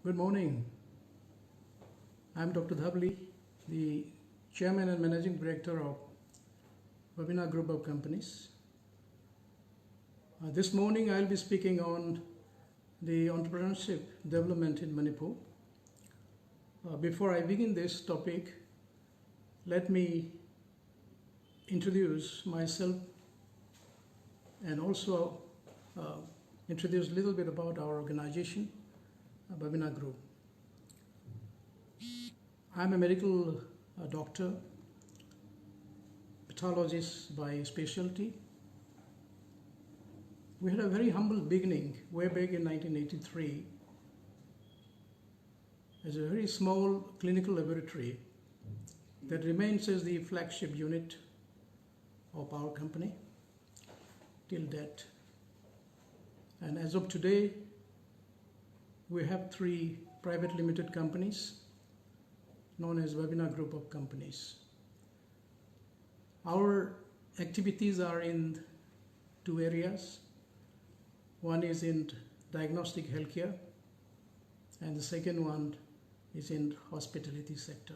Good morning. I'm Dr. Dhabali, the Chairman and Managing Director of Webina Group of Companies. This morning I'll be speaking on the entrepreneurship development in Manipur. Before I begin this topic, let me introduce myself and also introduce a little bit about our organization, Webina Group. I'm a medical doctor, pathologist by specialty. We had a very humble beginning way back in 1983 as a very small clinical laboratory that remains as the flagship unit of our company till date. And as of today, we have 3 private limited companies known as Webina Group of Companies. Our activities are in 2 areas. One is in diagnostic healthcare and the second one is in hospitality sector.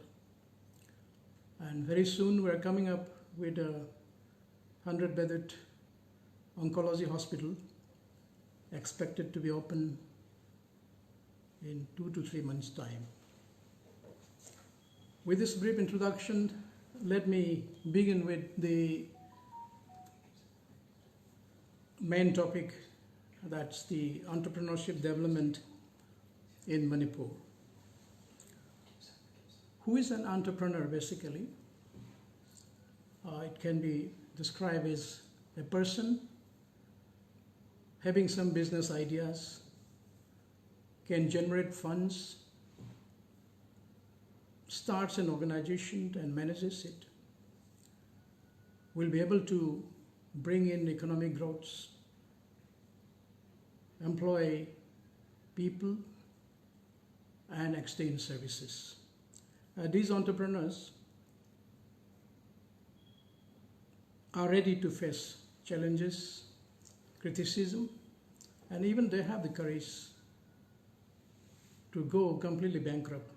And very soon we're coming up with a 100-bedded oncology hospital expected to be open in 2 to 3 months' time. With this brief introduction, let me begin with the main topic, that's the entrepreneurship development in Manipur. Who is an entrepreneur basically? It can be described as a person having some business ideas, can generate funds, starts an organization and manages it, will be able to bring in economic growth, employ people, and extend services. These entrepreneurs are ready to face challenges, criticism, and even they have the courage to go completely bankrupt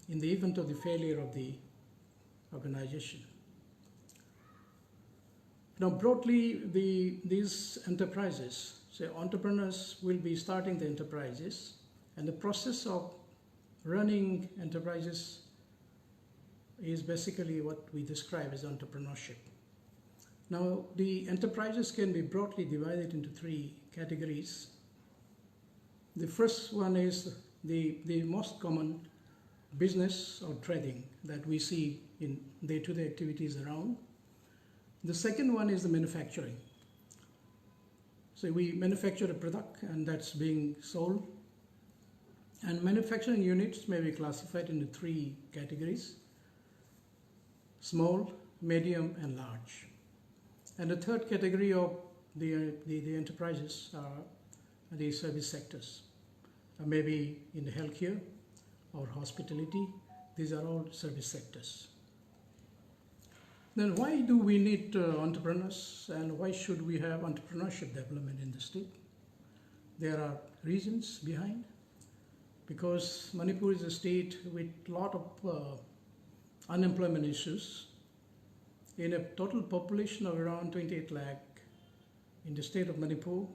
in the event of the failure of the organization. Now, broadly, these enterprises, so entrepreneurs will be starting the enterprises, and the process of running enterprises is basically what we describe as entrepreneurship. Now, the enterprises can be broadly divided into 3 categories. The first one is the most common business or trading that we see in day-to-day activities around. The second one is the manufacturing. So we manufacture a product and that's being sold. And manufacturing units may be classified into 3 categories: small, medium, and large. And the third category of the enterprises are the service sectors, maybe in the healthcare or hospitality. These are all service sectors. Then why do we need entrepreneurs, and why should we have entrepreneurship development in the state? There are reasons behind. Because Manipur is a state with a lot of unemployment issues. In a total population of around 28 lakh in the state of Manipur,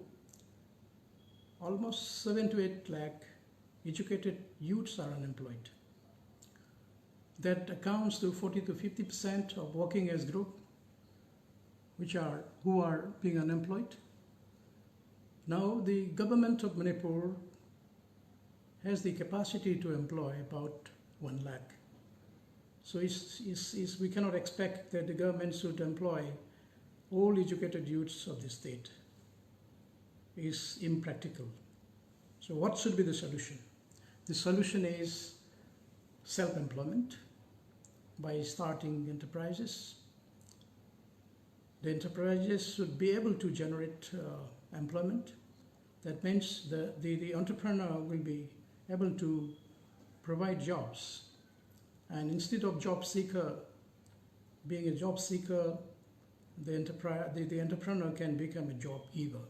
almost 7 to 8 lakh educated youths are unemployed. That accounts to 40 to 50% of working age group who are being unemployed. Now the government of Manipur has the capacity to employ about 1 lakh. So we cannot expect that the government should employ all educated youths of the state. It's impractical. So what should be the solution? The solution is self-employment by starting enterprises. The enterprises should be able to generate employment. That means the entrepreneur will be able to provide jobs. And instead of being a job seeker, the entrepreneur can become a job giver.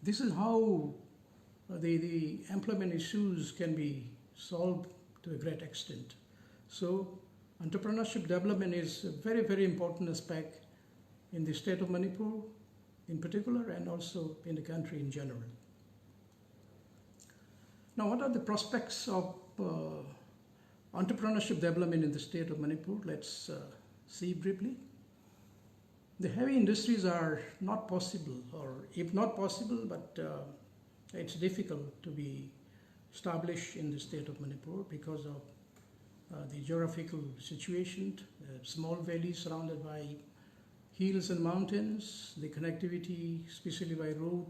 This is how the employment issues can be solved to a great extent. So entrepreneurship development is a very, very important aspect in the state of Manipur in particular, and also in the country in general. Now, what are the prospects of entrepreneurship development in the state of Manipur? Let's see briefly. The heavy industries are not possible, or if not possible, but it's difficult to be established in the state of Manipur because of the geographical situation, small valleys surrounded by hills and mountains. The connectivity, especially by road,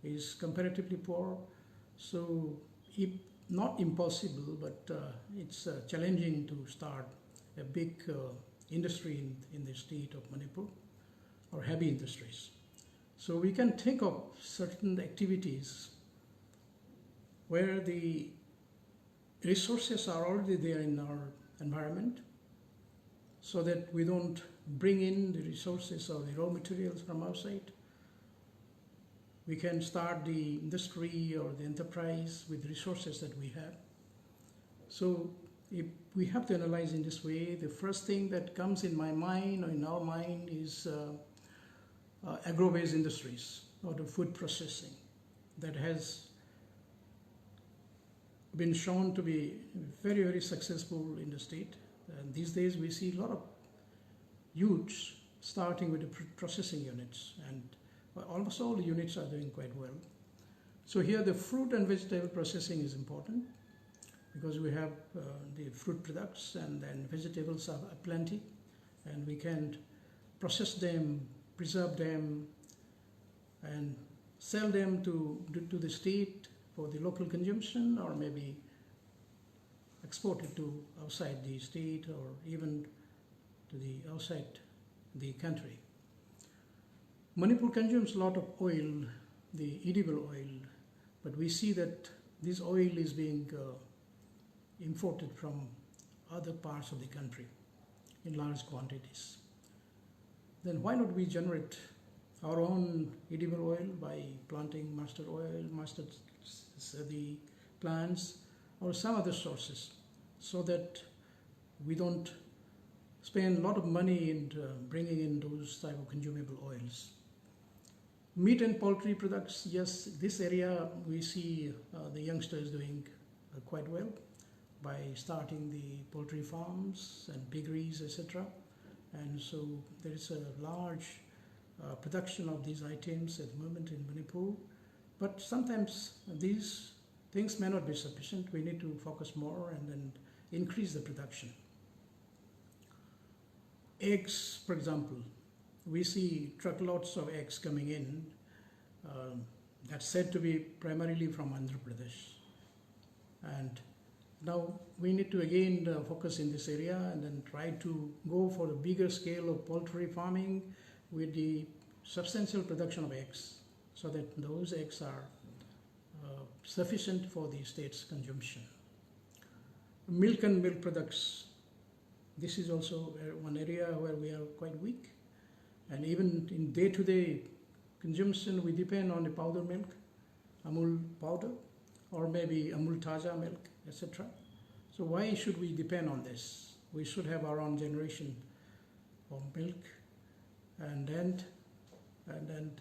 is comparatively poor. So, if not impossible, but it's challenging to start a big industry in the state of Manipur, or heavy industries. So we can think of certain activities where the resources are already there in our environment, so that we don't bring in the resources or the raw materials from outside. We can start the industry or the enterprise with resources that we have. So if we have to analyze in this way, the first thing that comes in my mind or in our mind is agro-based industries, or the food processing, that has been shown to be very, very successful in the state. And these days we see a lot of youths starting with the processing units, and almost all the units are doing quite well. So here the fruit and vegetable processing is important, because we have the fruit products, and then vegetables are plenty, and we can process them, preserve them, and sell them to the state for the local consumption, or maybe export it to outside the state, or even to the outside the country. Manipur consumes a lot of oil, the edible oil, but we see that this oil is being imported from other parts of the country in large quantities. Then why not we generate our own edible oil by planting mustard oil, the plants, or some other sources, so that we don't spend a lot of money in bringing in those type of consumable oils. Meat and poultry products, yes, this area we see the youngsters doing quite well by starting the poultry farms and piggeries, etc. And so there is a large production of these items at the moment in Manipur. But sometimes these things may not be sufficient. We need to focus more and then increase the production. Eggs, for example, we see truckloads of eggs coming in. That's said to be primarily from Andhra Pradesh. And now we need to again focus in this area and then try to go for a bigger scale of poultry farming with the substantial production of eggs, so that those eggs are sufficient for the state's consumption. Milk and milk products. This is also one area where we are quite weak. And even in day-to-day consumption, we depend on the powder milk, Amul powder, or maybe Amul Taja milk, etc. So why should we depend on this? We should have our own generation of milk, and then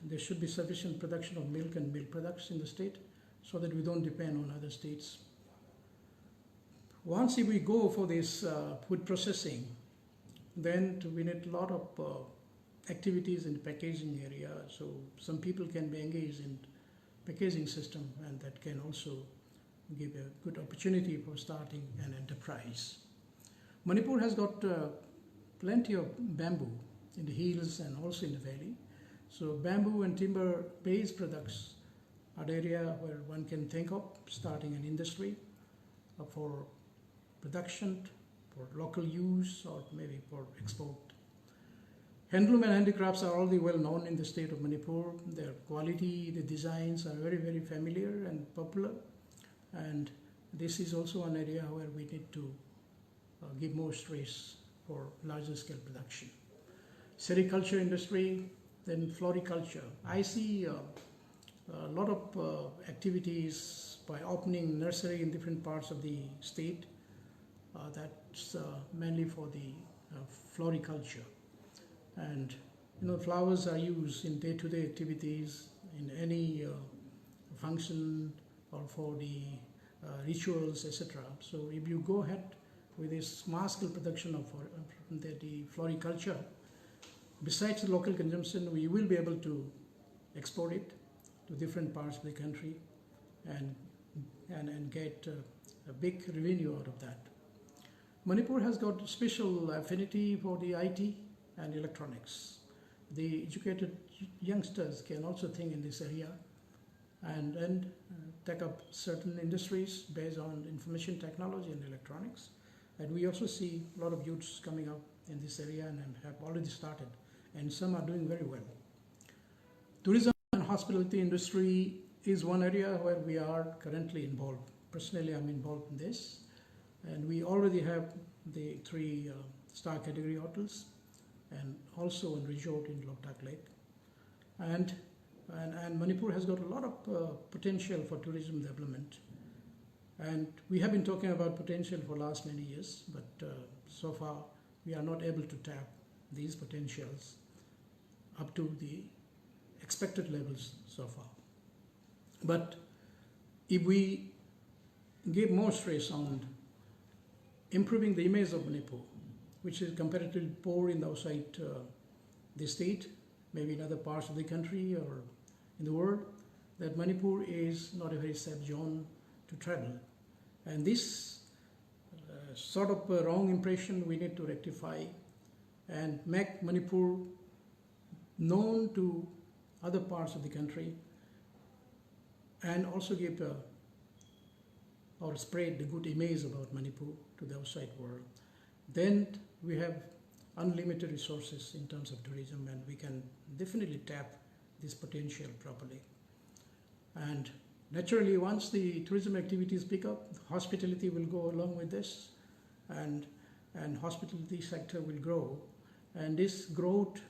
there should be sufficient production of milk and milk products in the state, so that we don't depend on other states. Once if we go for this food processing, then we need a lot of activities in the packaging area. So some people can be engaged in packaging system, and that can also give a good opportunity for starting an enterprise. Manipur has got plenty of bamboo in the hills and also in the valley. So bamboo and timber-based products are the area where one can think of starting an industry for production, for local use, or maybe for export. Handloom and handicrafts are already well known in the state of Manipur. Their quality, the designs are very, very familiar and popular. And this is also an area where we need to give more stress for larger scale production. Sericulture industry, then floriculture. I see a lot of activities by opening nursery in different parts of the state. That's mainly for the floriculture. And flowers are used in day-to-day activities, in any function or for the rituals, etc. So if you go ahead with this small-scale production of the floriculture, besides the local consumption, we will be able to export it to different parts of the country and get a big revenue out of that. Manipur has got special affinity for the IT and electronics. The educated youngsters can also think in this area and take up certain industries based on information technology and electronics. And we also see a lot of youths coming up in this area and have already started, and some are doing very well. Tourism and hospitality industry is one area where we are currently involved. Personally, I'm involved in this, and we already have the 3-star category hotels and also a resort in Loktak Lake. And Manipur has got a lot of potential for tourism development. And we have been talking about potential for last many years, but so far we are not able to tap these potentials up to the expected levels so far. But if we give more stress on improving the image of Manipur, which is comparatively poor in the outside the state, maybe in other parts of the country or in the world, that Manipur is not a very safe zone to travel. And this sort of wrong impression we need to rectify and make Manipur known to other parts of the country, and also give or spread the good image about Manipur to the outside world. Then we have unlimited resources in terms of tourism, and we can definitely tap this potential properly. And naturally, once the tourism activities pick up, hospitality will go along with this, and hospitality sector will grow. And this growth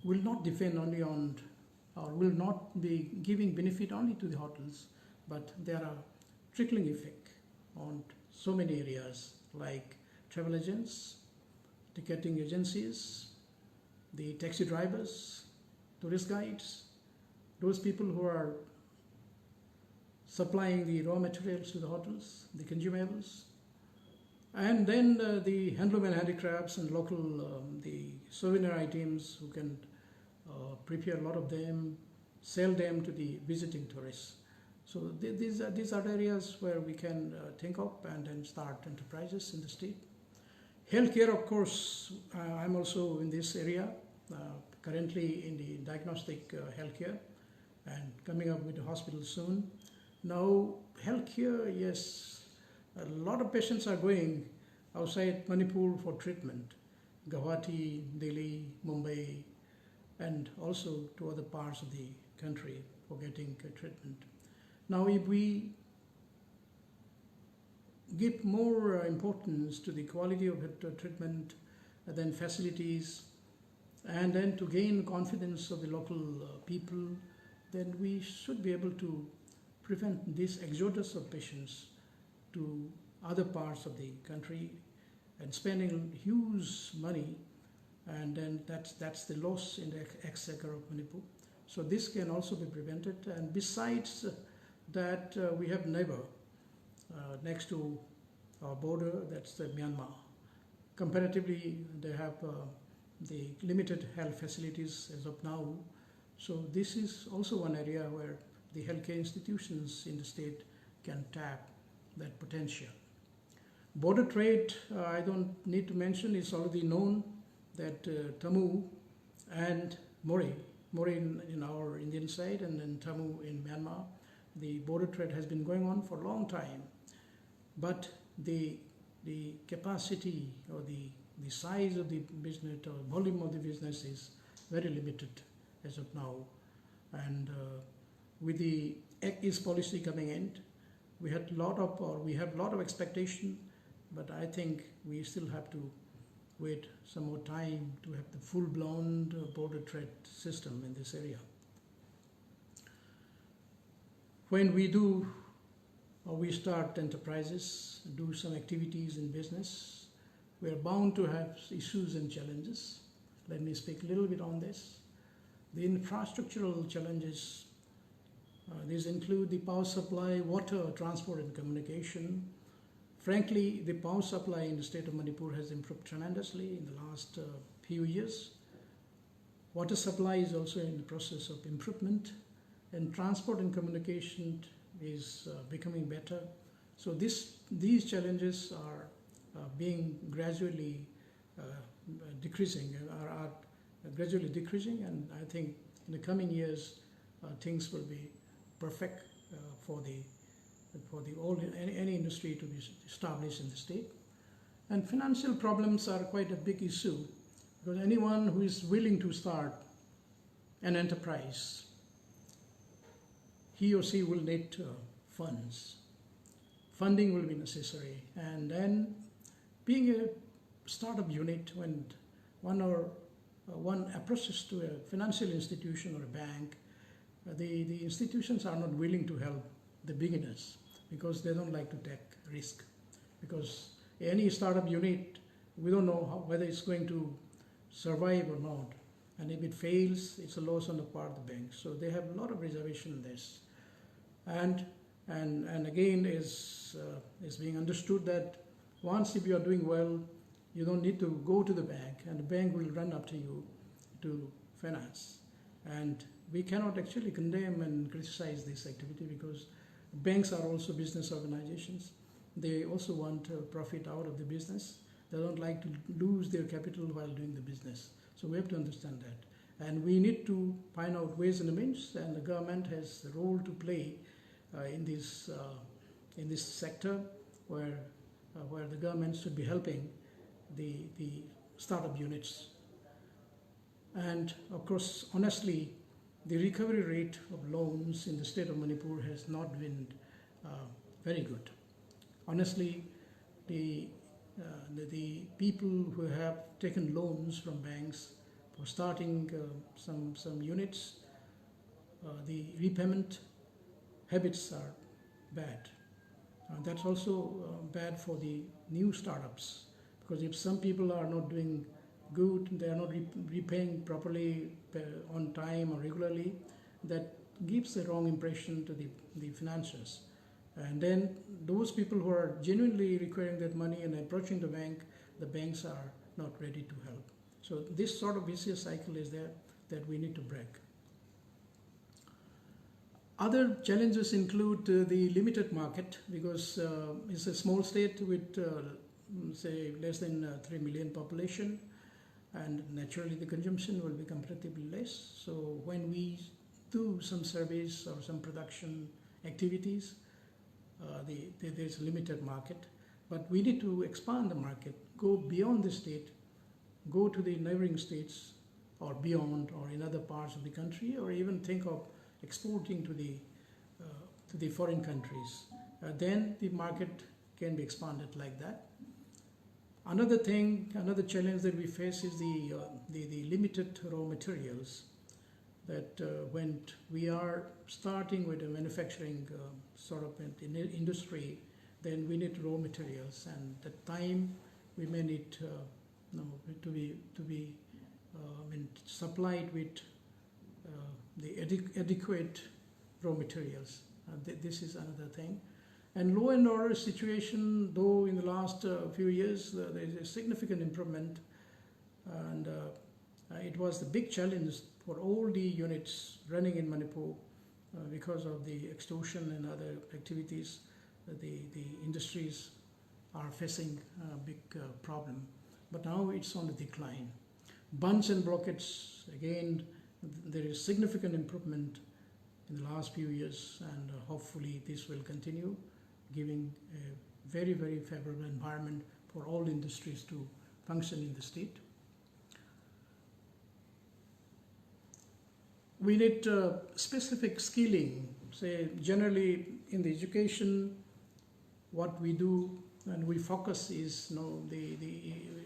will not depend only on, or will not be giving benefit only to the hotels, but there are trickling effect on so many areas like travel agents, ticketing agencies, the taxi drivers, tourist guides, those people who are supplying the raw materials to the hotels, the consumables, and then the handloom and handicrafts and local the souvenir items who can prepare a lot of them, sell them to the visiting tourists. So these are areas where we can think of and then start enterprises in the state. Healthcare, of course, I'm also in this area, currently in the diagnostic healthcare and coming up with a hospital soon. Now, healthcare, yes, a lot of patients are going outside Manipur for treatment. Guwahati, Delhi, Mumbai, and also to other parts of the country for getting treatment. Now, if we give more importance to the quality of treatment, then facilities, and then to gain confidence of the local people, then we should be able to prevent this exodus of patients to other parts of the country and spending huge money, and then that's the loss in the exchequer of Manipur. So this can also be prevented. And besides that, we have neighbor next to our border, that's the Myanmar. Comparatively, they have the limited health facilities as of now. So this is also one area where the healthcare institutions in the state can tap that potential. Border trade, I don't need to mention, it's already known that Tamu and Mori in our Indian side and then Tamu in Myanmar, the border trade has been going on for a long time. But the capacity or the size of the business or volume of the business is very limited as of now. And with the East policy coming in, we have a lot of expectation, but I think we still have to wait some more time to have the full-blown border trade system in this area. when we start enterprises, do some activities in business, we are bound to have issues and challenges. Let me speak a little bit on this. The infrastructural challenges, these include the power supply, water, transport and communication. Frankly, the power supply in the state of Manipur has improved tremendously in the last few years. Water supply is also in the process of improvement, and transport and communication is becoming better. So these challenges are being gradually decreasing, are gradually decreasing, and I think in the coming years things will be perfect for any industry to be established in the state. And financial problems are quite a big issue, because anyone who is willing to start an enterprise, he or she will need funds. Funding will be necessary, and then being a startup unit, when one approaches to a financial institution or a bank, the institutions are not willing to help the beginners because they don't like to take risk. Because any startup unit, we don't know whether it's going to survive or not, and if it fails, it's a loss on the part of the bank. So they have a lot of reservation in this, and again is being understood that once if you are doing well, you don't need to go to the bank, and the bank will run up to you to finance. And we cannot actually condemn and criticize this activity, because banks are also business organizations. They also want profit out of the business. They don't like to lose their capital while doing the business. So we have to understand that. And we need to find out ways and means, and the government has a role to play in this sector, where the government should be helping the startup units. And of course, honestly, the recovery rate of loans in the state of Manipur has not been very good. Honestly, the people who have taken loans from banks for starting some units, the repayment habits are bad. That's also bad for the new startups, because if some people are not doing good, they are not repaying properly on time or regularly, that gives a wrong impression to the financiers. And then those people who are genuinely requiring that money and approaching the banks are not ready to help. So this sort of vicious cycle is there that we need to break. Other challenges include the limited market, because it's a small state with say less than 3 million population, and naturally the consumption will be comparatively less. So when we do some surveys or some production activities, there's a limited market, but we need to expand the market, go beyond the state, go to the neighboring states or beyond, or in other parts of the country, or even think of exporting to the foreign countries. Then the market can be expanded like that. Another challenge that we face is the limited raw materials. That when we are starting with a manufacturing sort of industry, then we need raw materials, and at the time we may need to be supplied with the adequate raw materials. This is another thing. And law and order situation, though in the last few years there is a significant improvement, and it was the big challenge for all the units running in Manipur because of the extortion and other activities. The industries are facing a big problem, but now it's on the decline. Bunch and blockades, again, there is significant improvement in the last few years, and hopefully this will continue, giving a very, very favorable environment for all industries to function in the state. We need specific skilling. Say generally in the education, what we do and we focus is,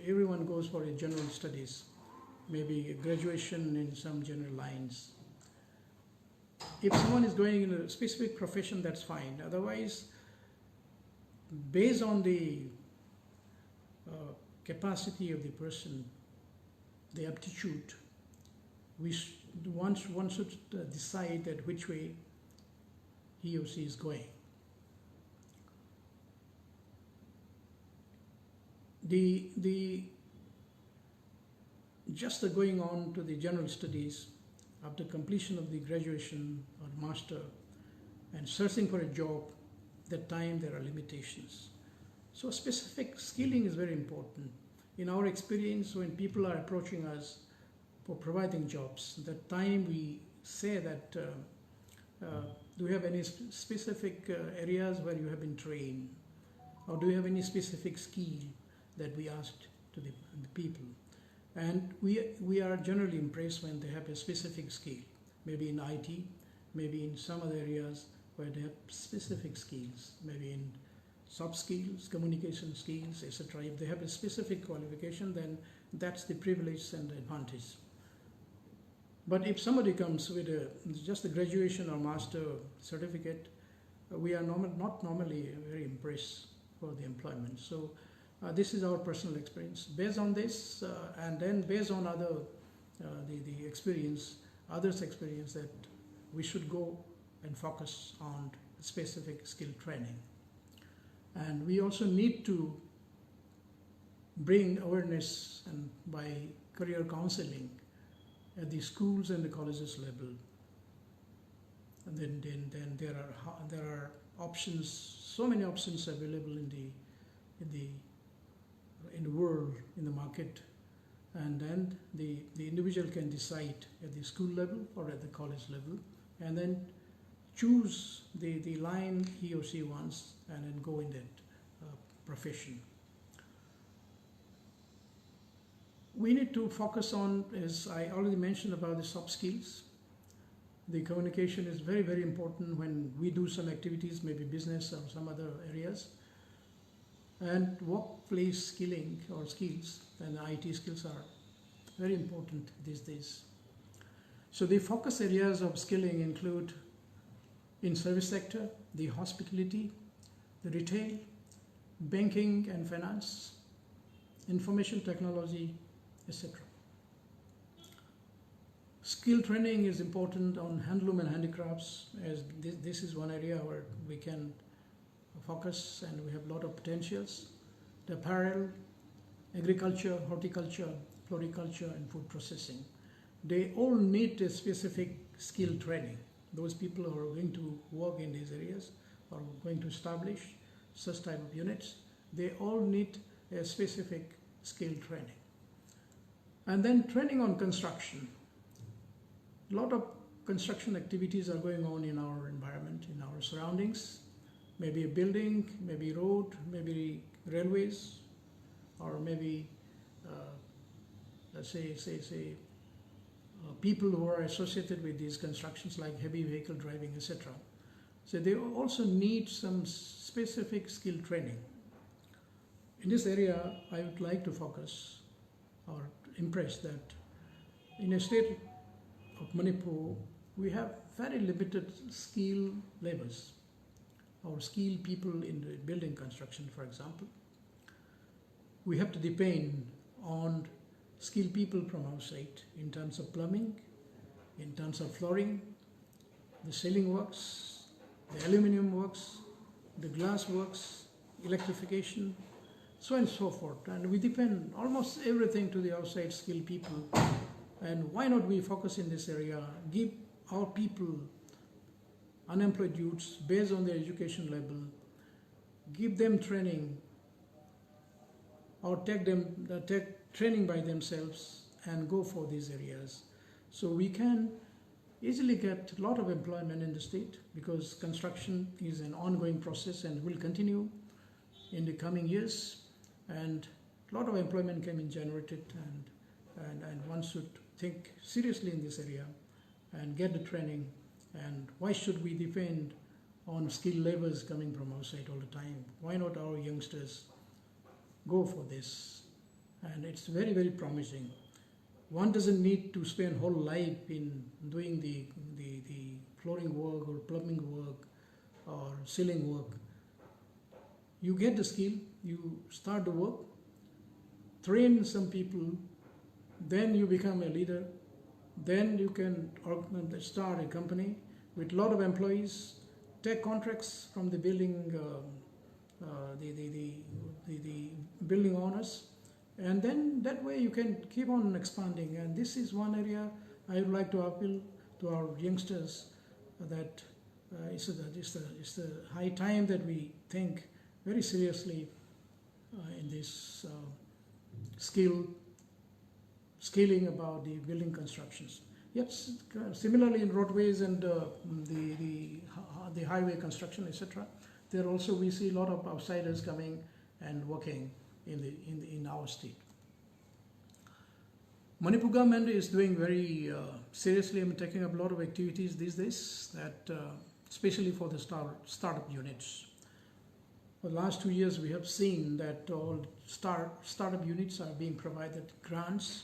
everyone goes for a general studies, maybe a graduation in some general lines. If someone is going in a specific profession, that's fine. Otherwise, based on the capacity of the person, the aptitude, one should decide that which way he or she is going. Just going on to the general studies after completion of the graduation or master and searching for a job, that time there are limitations. So specific skilling is very important. In our experience, when people are approaching us for providing jobs, that time we say that do you have any specific areas where you have been trained, or do you have any specific skill that we asked to the people. And we are generally impressed when they have a specific skill, maybe in IT, maybe in some other areas where they have specific skills, maybe in soft skills, communication skills, etc. If they have a specific qualification, then that's the privilege and the advantage. But if somebody comes with just a graduation or master certificate, we are not normally very impressed for the employment. So this is our personal experience. Based on this, and then based on other the experience, others' experience, that we should go and focus on specific skill training. And we also need to bring awareness and by career counseling at the schools and the colleges level. And then there are options, so many options available in the world, in the market, and then the individual can decide at the school level or at the college level, and then choose the line he or she wants and then go in that profession. We need to focus on, as I already mentioned, about the soft skills. The communication is very, very important when we do some activities, maybe business or some other areas. And workplace skilling or skills and IT skills are very important these days. So the focus areas of skilling include in service sector, the hospitality, the retail, banking and finance, information technology, etc. Skill training is important on handloom and handicrafts, as this is one area where we can focus and we have a lot of potentials. The apparel, agriculture, horticulture, floriculture and food processing. They all need a specific skill training. Those people who are going to work in these areas or going to establish such type of units, they all need a specific skill training. And then training on construction. A lot of construction activities are going on in our environment, in our surroundings. Maybe a building, maybe road, maybe railways, or maybe let's say people who are associated with these constructions like heavy vehicle driving, etc. So they also need some specific skill training. In this area, I would like to focus or impress that in a state of Manipur, we have very limited skilled laborers or skilled people in the building construction, for example. We have to depend on skilled people from outside in terms of plumbing, in terms of flooring, the ceiling works, the aluminum works, the glass works, electrification, so on and so forth. And we depend almost everything to the outside skilled people. And why not we focus in this area, give our people, unemployed youths, based on their education level, give them training or take training by themselves and go for these areas. So we can easily get a lot of employment in the state, because construction is an ongoing process and will continue in the coming years, and a lot of employment can be generated, and one should think seriously in this area and get the training. And why should we depend on skilled laborers coming from outside all the time? Why not our youngsters go for this? And it's very, very promising. One doesn't need to spend whole life in doing the flooring work or plumbing work or ceiling work. You get the skill, you start the work, train some people, then you become a leader, then you can start a company with a lot of employees, take contracts from the building, the building owners, and then that way you can keep on expanding. And this is one area I would like to appeal to our youngsters that it's the high time that we think very seriously in this scaling about the building constructions. Yes, similarly in roadways and the highway construction, etc. There also we see a lot of outsiders coming and working in our state. Manipur government is doing very seriously and taking up a lot of activities these days, that especially for the startup units. For the last 2 years, we have seen that all startup units are being provided grants.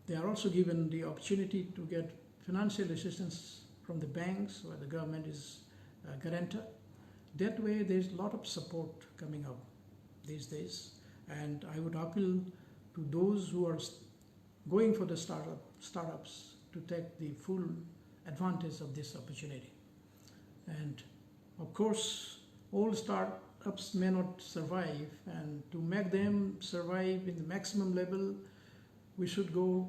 They are also given the opportunity to get financial assistance from the banks where the government is a guarantor. That way, there's a lot of support coming up these days. And I would appeal to those who are going for the startups to take the full advantage of this opportunity. And of course, all startups may not survive, and to make them survive in the maximum level, we should go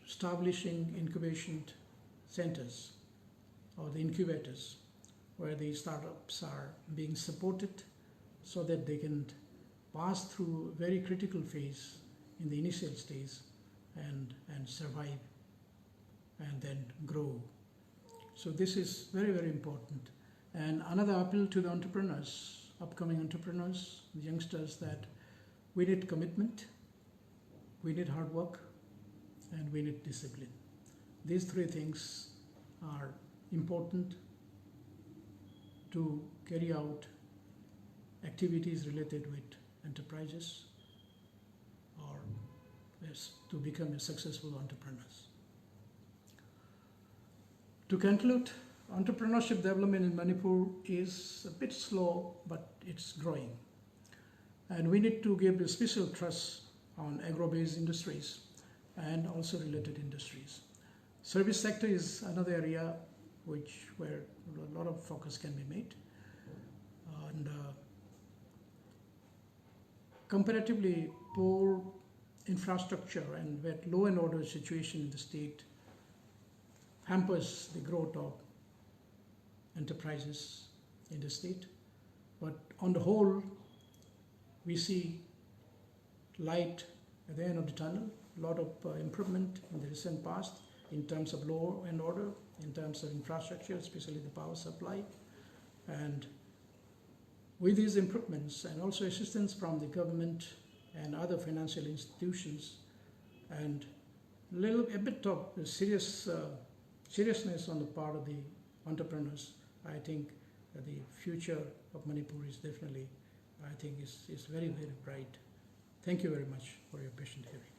establishing incubation centers or the incubators where the startups are being supported so that they can pass through a very critical phase in the initial stage and survive and then grow. So this is very, very important. And another appeal to the entrepreneurs, upcoming entrepreneurs, the youngsters, that we need commitment, we need hard work, and we need discipline. These three things are important to carry out activities related with enterprises or to become a successful entrepreneurs. To conclude, entrepreneurship development in Manipur is a bit slow, but it's growing. And we need to give a special thrust on agro-based industries and also related industries. Service sector is another area where a lot of focus can be made. And comparatively poor infrastructure and with law and order situation in the state hampers the growth of enterprises in the state. But on the whole, we see light at the end of the tunnel, a lot of improvement in the recent past in terms of law and order, in terms of infrastructure, especially the power supply. And with these improvements and also assistance from the government and other financial institutions and a bit of seriousness on the part of the entrepreneurs, I think the future of Manipur is definitely, I think, is very, very bright. Thank you very much for your patient hearing.